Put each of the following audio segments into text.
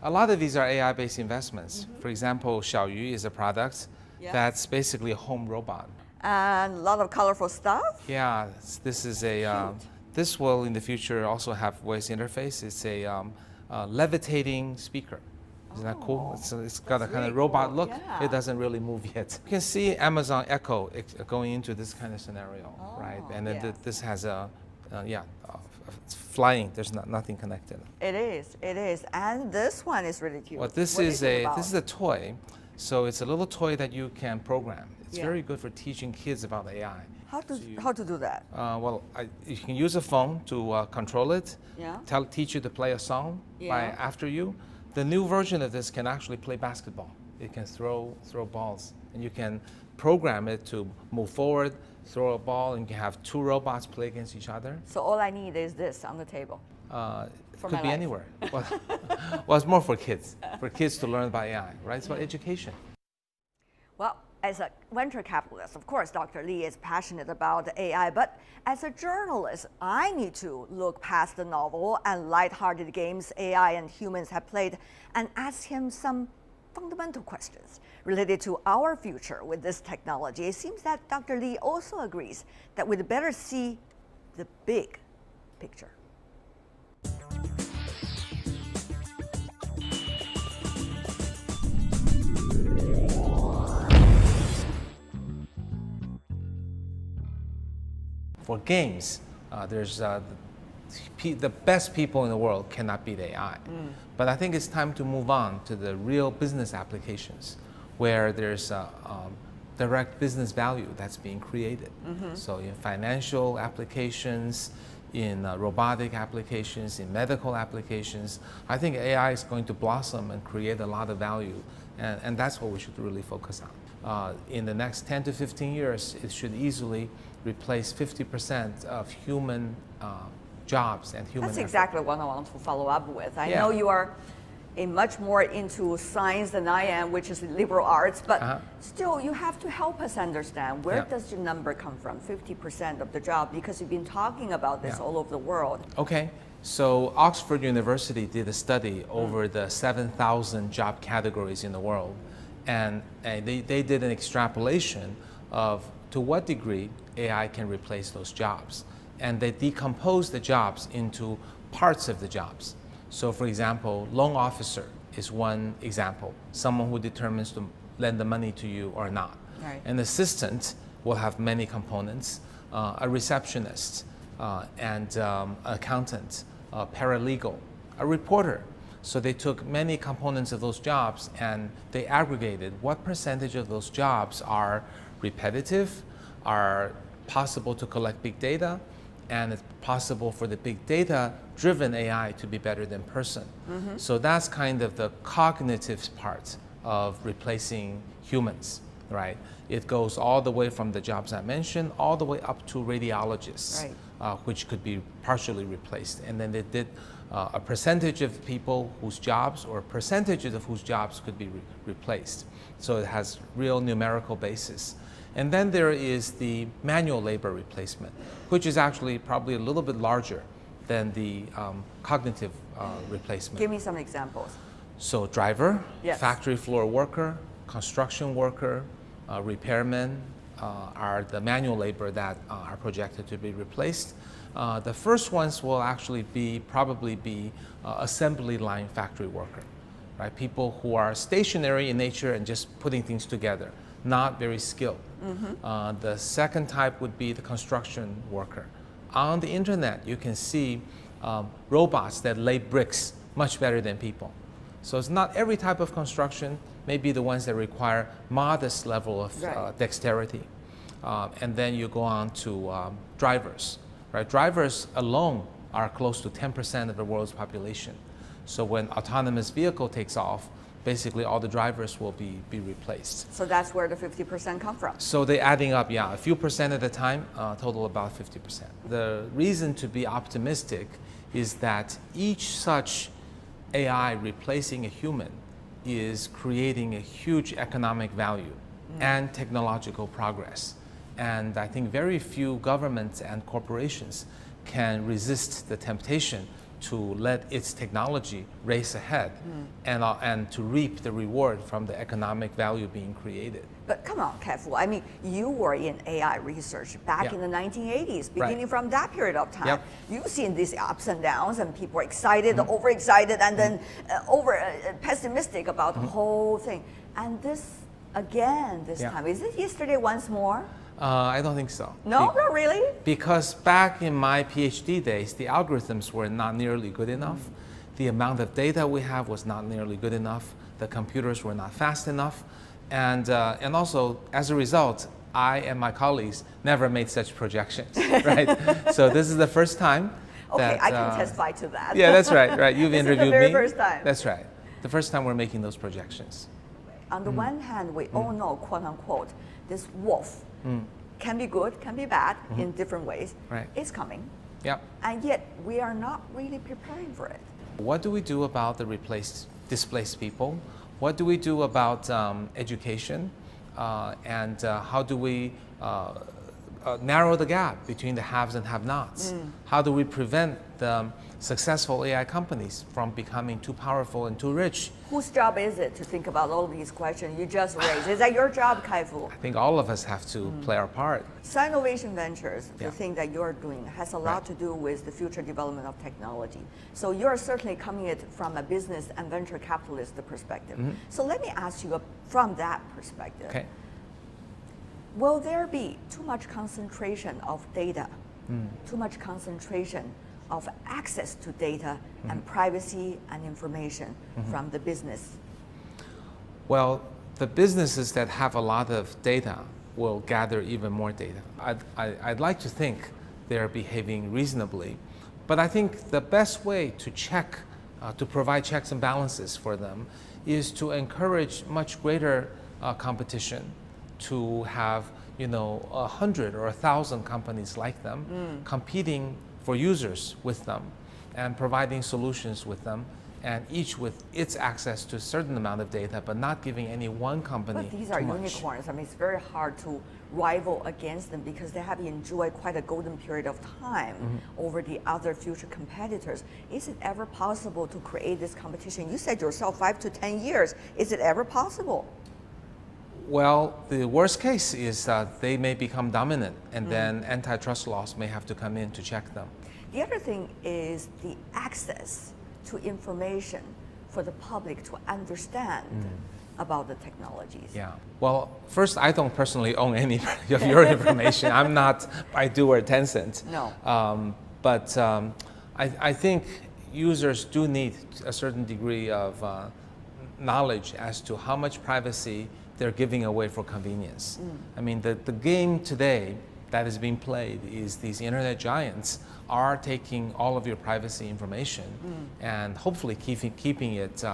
A lot of these are AI-based investments. For example, Xiaoyu is a product that's basically a home robot. And a lot of colorful stuff. Yeah, this is a. This will in the future also have voice interface. It's a levitating speaker. Isn't that cool? It's got a kind of robot cool. look. Yeah. It doesn't really move yet. You can see Amazon Echo going into this kind of scenario, right? And then this has a, it's flying. There's nothing connected. It is, and this one is really cute. Well, this is a toy, so it's a little toy that you can program. It's very good for teaching kids about AI. How to do that? You can use a phone to control it. Yeah. Teach you to play a song after you. The new version of this can actually play basketball. It can throw balls, and you can program it to move forward, throw a ball, and you can have two robots play against each other. So all I need is this on the table. It could be anywhere. Well, it's more for kids to learn about AI, right? It's about education. Well, as a venture capitalist, of course, Dr. Li is passionate about AI, but as a journalist, I need to look past the novel and lighthearted games AI and humans have played and ask him some fundamental questions related to our future with this technology. It seems that Dr. Li also agrees that we'd better see the big picture. For games, there's the best people in the world cannot beat AI. But I think it's time to move on to the real business applications where there's direct business value that's being created. So in financial applications, in robotic applications, in medical applications, I think AI is going to blossom and create a lot of value. And that's what we should really focus on. In the next 10 to 15 years, it should easily replace 50% of human jobs and human That's effort. exactly what I want to follow up with. I know you are much more into science than I am, which is liberal arts, but still you have to help us understand where does your number come from, 50% of the job, because you've been talking about this all over the world. Okay, so Oxford University did a study over the 7,000 job categories in the world, and they did an extrapolation of to what degree AI can replace those jobs. And they decompose the jobs into parts of the jobs. So for example, loan officer is one example, someone who determines to lend the money to you or not. Right. An assistant will have many components, a receptionist, and accountant, a paralegal, a reporter. So they took many components of those jobs and they aggregated what percentage of those jobs are repetitive, are possible to collect big data, and it's possible for the big data driven AI to be better than person. So that's kind of the cognitive part of replacing humans, right? It goes all the way from the jobs I mentioned all the way up to radiologists, which could be partially replaced. And then they did a percentage of people whose jobs or percentages of whose jobs could be replaced. So it has real numerical basis. And then there is the manual labor replacement, which is actually probably a little bit larger than the cognitive replacement. Give me some examples. So driver, Yes. factory floor worker, construction worker, repairmen are the manual labor that are projected to be replaced. The first ones will actually probably be assembly line factory worker, right? People who are stationary in nature and just putting things together, not very skilled. The second type would be the construction worker. On the internet, you can see robots that lay bricks much better than people. So it's not every type of construction, maybe the ones that require modest level of dexterity. And then you go on to drivers, right? Drivers alone are close to 10% of the world's population. So when autonomous vehicle takes off, basically all the drivers will be replaced. So that's where the 50% come from. So they're adding up, a few percent at a time, total about 50%. The reason to be optimistic is that each such AI replacing a human is creating a huge economic value and technological progress. And I think very few governments and corporations can resist the temptation to let its technology race ahead and to reap the reward from the economic value being created. But come on, Kai-Fu, I mean, you were in AI research back Yeah. in the 1980s, beginning Right. from that period of time. Yep. You've seen these ups and downs, and people are excited, overexcited, and then over pessimistic about the whole thing. And this, again, this Yeah. time, is it yesterday once more? I don't think so. No, not really? Because back in my PhD days, the algorithms were not nearly good enough. The amount of data we have was not nearly good enough. The computers were not fast enough. And also, as a result, I and my colleagues never made such projections, right? So this is the first time Okay, that, I can testify to that. Yeah, that's right, right. You've This is the interviewed very me. first time. That's right. The first time we're making those projections. On the one hand, we all know, quote unquote, this wolf can be good, can be bad in different ways. Right. It's coming. Yep. And yet we are not really preparing for it. What do we do about the displaced people? What do we do about education? And how do we narrow the gap between the haves and have-nots? How do we prevent the successful AI companies from becoming too powerful and too rich? Whose job is it to think about all of these questions you just raised? Is that your job, Kai-Fu? I think all of us have to play our part. Sinovation Ventures, the Yeah. thing that you're doing, has a lot Right. to do with the future development of technology. So you're certainly coming at it from a business and venture capitalist perspective. So let me ask you from that perspective. Okay. Will there be too much concentration of data, too much concentration of access to data and privacy and information from the business? Well, the businesses that have a lot of data will gather even more data. I'd like to think they're behaving reasonably, but I think the best way to check, to provide checks and balances for them, is to encourage much greater competition, to have 100 or 1,000 companies like them competing for users with them and providing solutions with them, and each with its access to a certain amount of data, but not giving any one company But these are too much. unicorns. I mean, it's very hard to rival against them because they have enjoyed quite a golden period of time over the other future competitors. Is it ever possible to create this competition? You said yourself 5 to 10 years. Is it ever possible? Well, the worst case is that they may become dominant, and then antitrust laws may have to come in to check them. The other thing is the access to information for the public to understand about the technologies. Yeah. Well, first, I don't personally own any of your information. I'm not Baidu or Tencent. No. But I think users do need a certain degree of knowledge as to how much privacy they're giving away for convenience. I mean, the game today that is being played is these internet giants are taking all of your privacy information and hopefully keeping it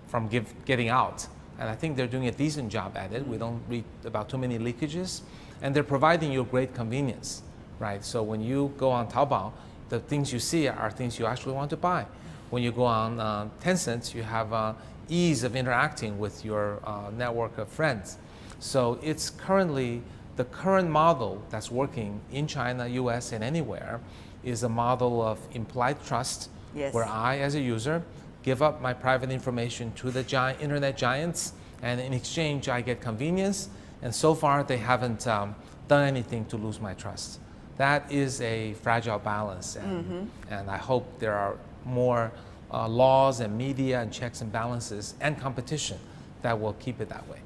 from getting out. And I think they're doing a decent job at it. We don't read about too many leakages. And they're providing you great convenience, right? So when you go on Taobao, the things you see are things you actually want to buy. When you go on Tencent, you have ease of interacting with your network of friends. So it's currently, the current model that's working in China, US, and anywhere is a model of implied trust, Yes. where I, as a user, give up my private information to the internet giants, and in exchange, I get convenience. And so far, they haven't done anything to lose my trust. That is a fragile balance, and I hope there are more laws and media and checks and balances and competition that will keep it that way.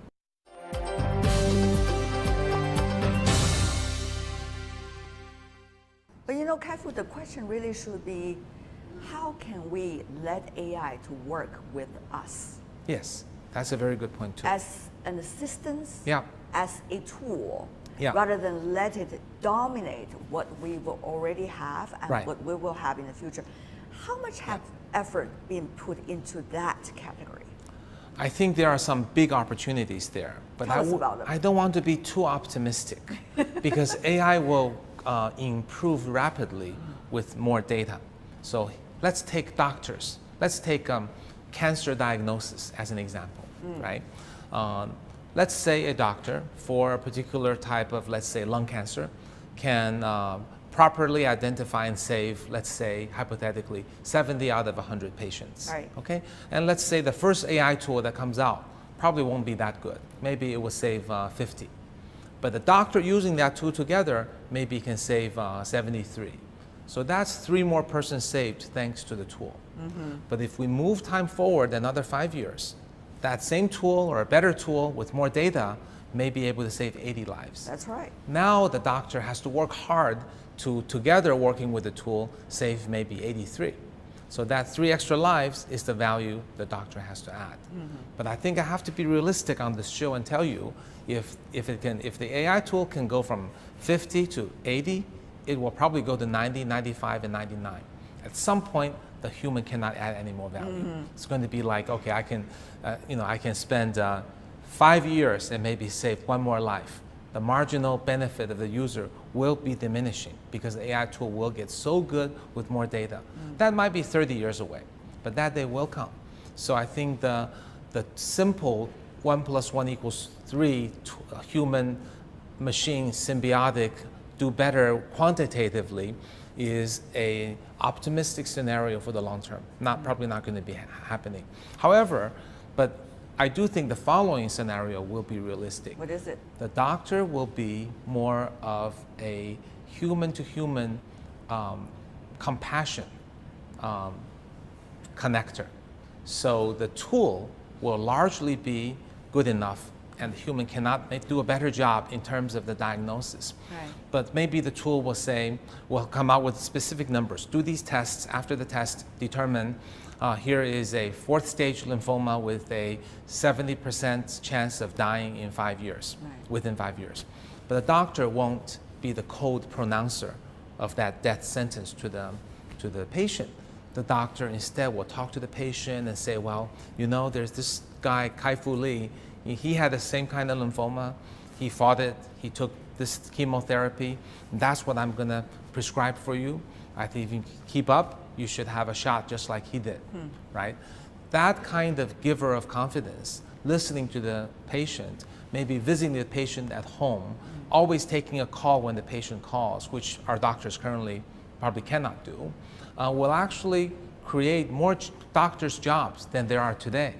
But Kai-Fu, the question really should be, how can we let AI to work with us Yes, that's a very good point too. as an assistance, Yeah. as a tool, Yeah. rather than let it dominate what we will already have and Right. what we will have in the future? How much have effort been put into that category? I think there are some big opportunities there, but Tell us about them. I don't want to be too optimistic because AI will improve rapidly with more data. So let's take doctors. Let's take cancer diagnosis as an example, right? Let's say a doctor for a particular type of, let's say, lung cancer, can properly identify and save, let's say, hypothetically, 70 out of 100 patients. Right. Okay? And let's say the first AI tool that comes out probably won't be that good. Maybe it will save 50. But the doctor using that tool together maybe can save 73. So that's 3 more persons saved thanks to the tool. But if we move time forward another 5 years, that same tool or a better tool with more data may be able to save 80 lives. That's right. Now the doctor has to work hard to, together working with the tool, save maybe 83. So that 3 extra lives is the value the doctor has to add. But I think I have to be realistic on this show and tell you, if the AI tool can go from 50 to 80, it will probably go to 90, 95, and 99. At some point, the human cannot add any more value. It's going to be like, okay, I can spend 5 years and maybe save 1 more life. The marginal benefit of the user will be diminishing because the AI tool will get so good with more data. That might be 30 years away, but that day will come. So I think the simple 1 + 1 = 3 human machine symbiotic do better quantitatively is a optimistic scenario for the long term. Probably not going to be happening. However, but I do think the following scenario will be realistic. What is it? The doctor will be more of a human-to-human compassion connector. So the tool will largely be good enough, and the human cannot do a better job in terms of the diagnosis. Right. But maybe the tool will come out with specific numbers. Do these tests. After the test, determine here is a 4th stage lymphoma with a 70% chance of dying in 5 years, within 5 years. But the doctor won't be the code pronouncer of that death sentence to the patient. The doctor instead will talk to the patient and say, well, you know, there's this guy, Kai-Fu Lee, he had the same kind of lymphoma. He fought it. He took this chemotherapy. That's what I'm going to prescribe for you. I think if you keep up, you should have a shot just like he did, right? That kind of giver of confidence, listening to the patient, maybe visiting the patient at home, always taking a call when the patient calls, which our doctors currently probably cannot do, will actually create more doctors' jobs than there are today.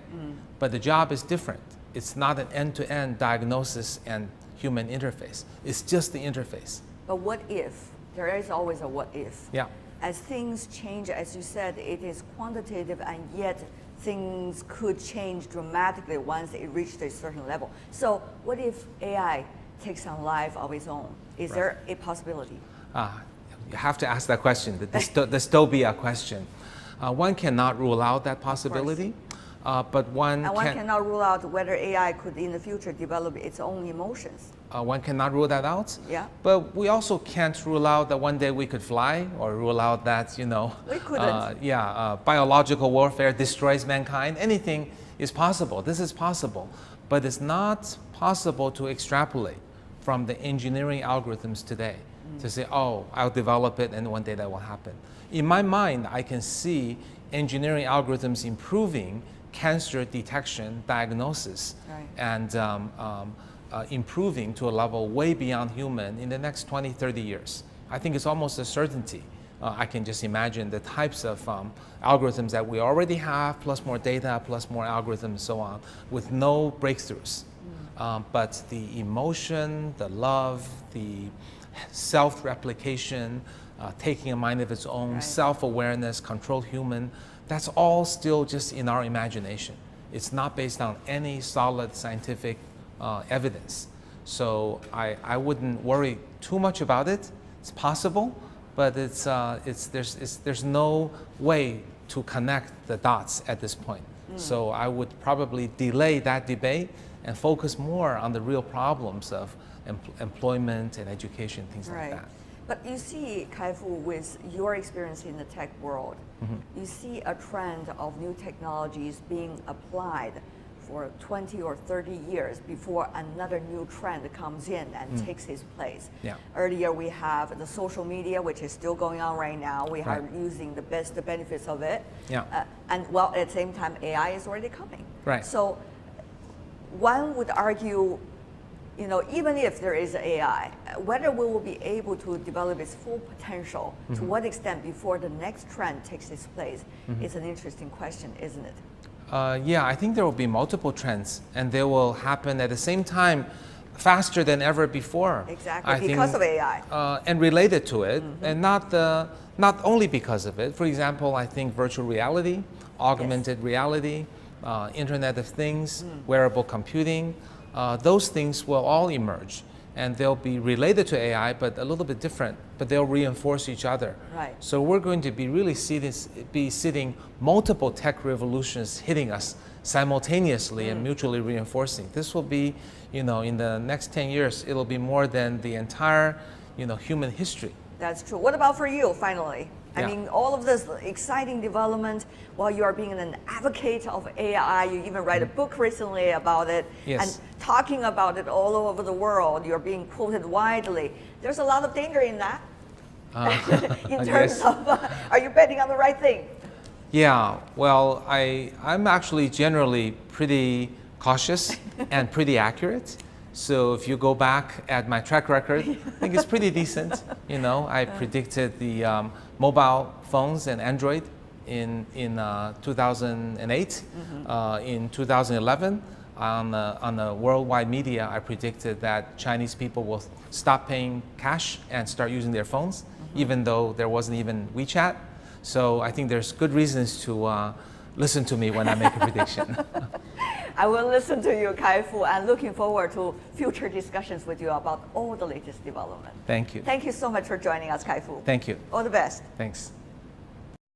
But the job is different. It's not an end-to-end diagnosis and human interface. It's just the interface. But what if? There is always a what if. Yeah. As things change, as you said, it is quantitative, and yet things could change dramatically once it reached a certain level. So what if AI takes on life of its own? Is there a possibility? You have to ask that question, the dystopia question. One cannot rule out that possibility, but one cannot rule out whether AI could in the future develop its own emotions. One cannot rule that out. Yeah. But we also can't rule out that one day we could fly, or rule out that, you know, we couldn't. Biological warfare destroys mankind. Anything is possible. This is possible. But it's not possible to extrapolate from the engineering algorithms today to say, oh, I'll develop it and one day that will happen. In my mind, I can see engineering algorithms improving cancer detection, diagnosis, and improving to a level way beyond human in the next 20, 30 years. I think it's almost a certainty. I can just imagine the types of algorithms that we already have, plus more data, plus more algorithms, and so on, with no breakthroughs. But the emotion, the love, the self-replication, taking a mind of its own, self-awareness, controlled human, that's all still just in our imagination. It's not based on any solid scientific evidence. So I wouldn't worry too much about it. It's possible, but there's no way to connect the dots at this point. So I would probably delay that debate and focus more on the real problems of employment and education, things like that. But you see, Kai-Fu, with your experience in the tech world, you see a trend of new technologies being applied for 20 or 30 years before another new trend comes in and takes its place. Earlier we have the social media, which is still going on right now. We are using the benefits of it. And well, at the same time, AI is already coming. So one would argue you know, even if there is AI, whether we will be able to develop its full potential, to what extent before the next trend takes its place, is an interesting question, isn't it? Yeah, I think there will be multiple trends, and they will happen at the same time, faster than ever before. Exactly, because of AI. And related to it, and not only because of it. For example, I think virtual reality, augmented reality, Internet of Things, wearable computing, those things will all emerge. And they'll be related to AI, but a little bit different, but they'll reinforce each other. Right. So we're going to be really sitting multiple tech revolutions hitting us simultaneously and mutually reinforcing. This will be, you know, in the next 10 years, it'll be more than the entire, you know, human history. That's true. What about for you, finally? I Yeah. mean, all of this exciting development, while you are being an advocate of AI, you even write a book recently about it, Yes. and talking about it all over the world, you're being quoted widely. There's a lot of danger in that, in terms yes. of, are you betting on the right thing? Yeah, well, I'm actually generally pretty cautious and pretty accurate. So if you go back at my track record, I think it's pretty decent. You know, I predicted the mobile phones and Android in 2008. In 2011, on the worldwide media, I predicted that Chinese people will stop paying cash and start using their phones, even though there wasn't even WeChat. So I think there's good reasons to listen to me when I make a prediction. I will listen to you, Kai-Fu, and looking forward to future discussions with you about all the latest development. Thank you. Thank you so much for joining us, Kai-Fu. Thank you. All the best. Thanks.